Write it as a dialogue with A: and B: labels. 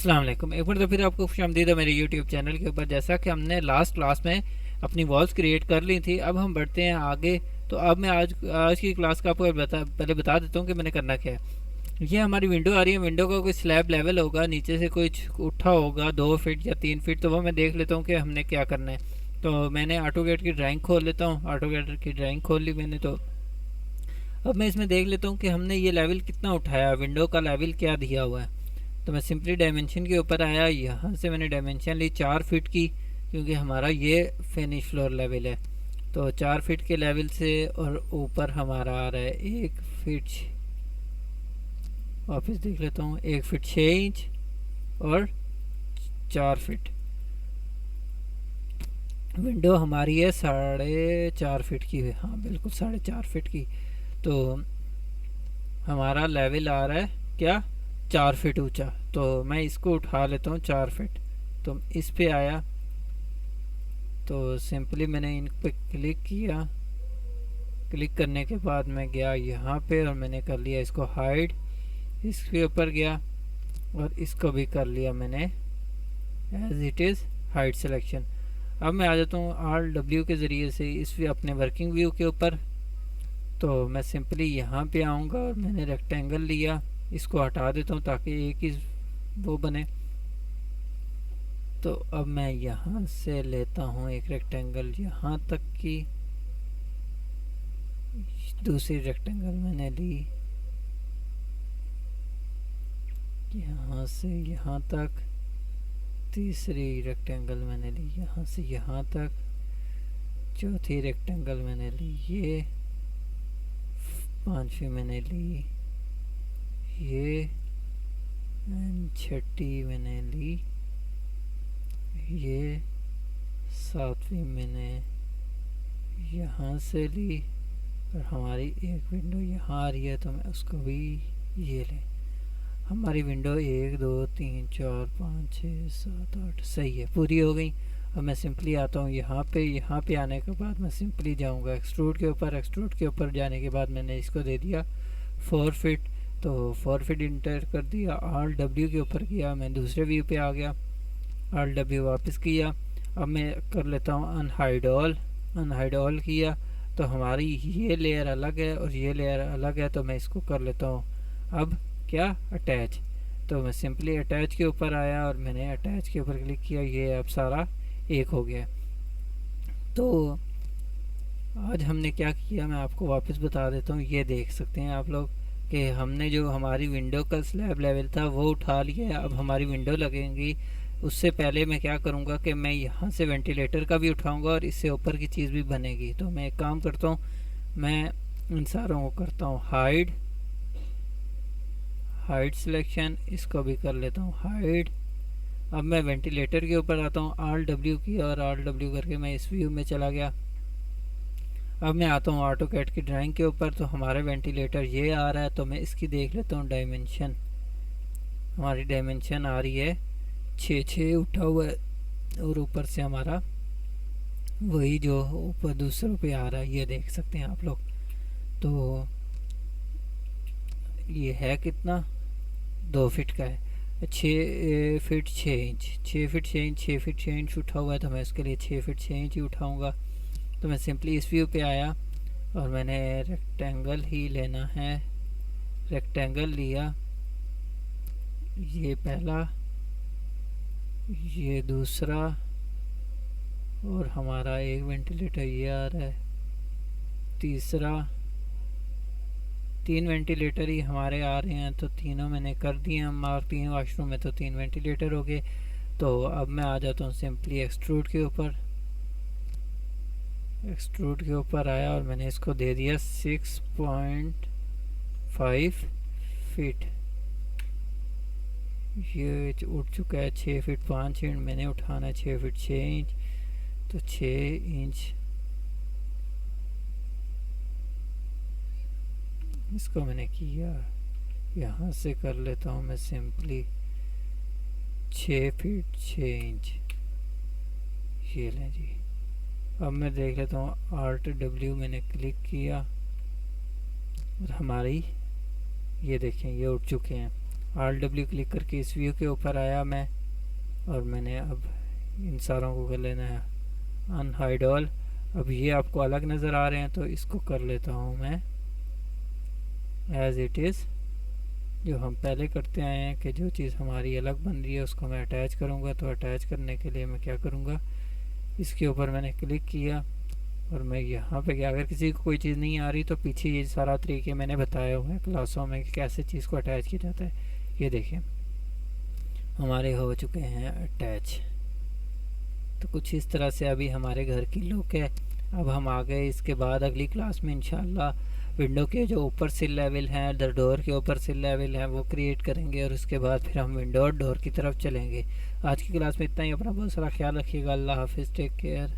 A: अस्सलाम वालेकुम। एक बार तो फिर आपको खुशामदीद है मेरे यूट्यूब चैनल के ऊपर। जैसा कि हमने लास्ट क्लास में अपनी वॉल्स क्रिएट कर ली थी, अब हम बढ़ते हैं आगे। तो अब मैं आज की क्लास का आपको पहले बता देता हूँ कि मैंने करना क्या है। ये हमारी विंडो आ रही है। विंडो का कोई स्लैब लेवल होगा, नीचे से कुछ उठा होगा 2 फीट या 3 फीट। तो वो मैं देख लेता हूँ कि हमने क्या करना है। तो मैंने ऑटोकैड की ड्राइंग खोल लेता हूँ। ऑटोकैड की ड्राइंग खोल ली मैंने। तो अब मैं इसमें देख लेता हूँ कि हमने ये लेवल कितना उठाया, विंडो का लेवल क्या दिया हुआ है। तो मैं सिंपली डायमेंशन के ऊपर आया, यहाँ से मैंने डायमेंशन ली 4 फीट की, क्योंकि हमारा ये फिनिश फ्लोर लेवल है। तो 4 फीट के लेवल से और ऊपर हमारा आ रहा है 1 फीट। वापस देख लेता हूँ, 1 फीट 6 इंच और 4 फीट। विंडो हमारी है 4.5 फीट की। हाँ बिल्कुल 4.5 फीट की। तो हमारा लेवल आ रहा है क्या, 4 फीट ऊंचा। तो मैं इसको उठा लेता हूँ 4 फीट। तो इस पे आया, तो सिंपली मैंने इन पे क्लिक किया। क्लिक करने के बाद मैं गया यहाँ पे और मैंने कर लिया इसको हाइड। इसके ऊपर गया और इसको भी कर लिया मैंने as it is hide selection. अब मैं आ जाता हूँ RW के ज़रिए से इस अपने वर्किंग व्यू के ऊपर। तो मैं सिंपली यहाँ पे आऊँगा और मैंने रेक्टेंगल लिया, इसको हटा देता हूँ ताकि एक ही वो बने। तो अब मैं यहाँ से लेता हूँ एक रेक्टेंगल यहाँ तक की, दूसरी रेक्टेंगल मैंने ली यहाँ से यहाँ तक, तीसरी रेक्टेंगल मैंने ली यहाँ से यहाँ तक, चौथी रेक्टेंगल मैंने ली ये, पांचवी मैंने ली ये, एंड छठी मैंने ली ये, सातवीं मैंने यहाँ से ली। और हमारी एक विंडो यहाँ आ रही है तो मैं उसको भी ये लें। हमारी विंडो 1 2 3 4 5 6 7 8 सही है, पूरी हो गई। अब मैं सिंपली आता हूँ यहाँ पे आने के बाद मैं सिंपली जाऊँगा एक्सट्रूड के ऊपर। एक्सट्रूड के ऊपर जाने के बाद मैंने इसको दे दिया 4 फीट। तो 4 फीट इंटर कर दिया। RW के ऊपर किया, मैं दूसरे व्यू पे आ गया। RW वापस किया। अब मैं कर लेता हूँ अनहाइड ऑल। अनहाइड ऑल किया तो हमारी ये लेयर अलग है और ये लेयर अलग है। तो मैं इसको कर लेता हूँ अब क्या, अटैच। तो मैं सिंपली अटैच के ऊपर आया और मैंने अटैच के ऊपर क्लिक किया। ये अब सारा एक हो गया। तो आज हमने क्या किया मैं आपको वापस बता देता हूँ। ये देख सकते हैं आप लोग कि हमने जो हमारी विंडो का स्लैब लेवल था वो उठा लिया है। अब हमारी विंडो लगेंगी, उससे पहले मैं क्या करूँगा कि मैं यहाँ से वेंटिलेटर का भी उठाऊँगा और इससे ऊपर की चीज़ भी बनेगी। तो मैं एक काम करता हूँ, मैं इन सारों को करता हूँ हाइड, हाइड सिलेक्शन, इसको भी कर लेता हूँ हाइड। अब मैं वेंटिलेटर के ऊपर आता हूँ RW की, और RW करके मैं इस व्यू में चला गया। अब मैं आता हूँ ऑटोकैड की ड्राइंग के ऊपर। तो हमारा वेंटिलेटर ये आ रहा है, तो मैं इसकी देख लेता हूँ डायमेंशन। हमारी डायमेंशन आ रही है 6 उठा हुआ है, और ऊपर से हमारा वही जो ऊपर दूसरों पे आ रहा है ये देख सकते हैं आप लोग। तो ये है कितना, 2 फीट का है, 6 feet 6 inch, 6 feet 6 inch, 6 feet 6 inch उठा हुआ है। तो मैं इसके लिए 6 फीट 6 इंच ही उठाऊँगा। तो मैं सिंपली इस व्यू पे आया और मैंने रेक्टेंगल ही लेना है। रेक्टेंगल लिया, ये पहला, ये दूसरा, और हमारा एक वेंटिलेटर ये आ रहा है, तीसरा। 3 वेंटिलेटर ही हमारे आ रहे हैं, तो तीनों मैंने कर दिए हम। और 3 वाशरूम में तो 3 वेंटिलेटर हो गए। तो अब मैं आ जाता हूँ सिंपली एक्सट्रूड के ऊपर। एक्सट्रूड के ऊपर आया और मैंने इसको दे दिया 6.5 फीट। ये उठ चुका है 6 फीट 5 इंच। मैंने उठाना है 6 फीट 6 इंच। तो 6 इंच इसको मैंने किया, यहाँ से कर लेता हूँ मैं सिंपली 6 फीट 6 इंच। ये लें जी। अब मैं देख लेता हूँ RW मैंने क्लिक किया और हमारी ये देखें ये उठ चुके हैं। Alt W क्लिक करके इस व्यू के ऊपर आया मैं, और मैंने अब इन सारों को कर लेना है अनहाइड ऑल। अब ये आपको अलग नज़र आ रहे हैं तो इसको कर लेता हूँ मैं एज इट इज़, जो हम पहले करते आए हैं कि जो चीज़ हमारी अलग बन रही है उसको मैं अटैच करूँगा। तो अटैच करने के लिए मैं क्या करूँगा, इसके ऊपर मैंने क्लिक किया और मैं यहाँ पे गया। अगर किसी को कोई चीज़ नहीं आ रही तो पीछे ये सारा तरीके मैंने बताया हुआ है क्लासों में कि कैसे चीज़ को अटैच किया जाता है। ये देखिए हमारे हो चुके हैं अटैच। तो कुछ इस तरह से अभी हमारे घर की लुक है। अब हम आ गए इसके बाद अगली क्लास में इंशाल्लाह विंडो के जो ऊपर सिल लेवल हैं, डोर के ऊपर सिल लेवल हैं, वो क्रिएट करेंगे और उसके बाद फिर हम विंडो और डोर की तरफ चलेंगे। आज की क्लास में इतना ही। अपना बहुत सारा ख्याल रखिएगा। अल्लाह हाफिज़, टेक केयर।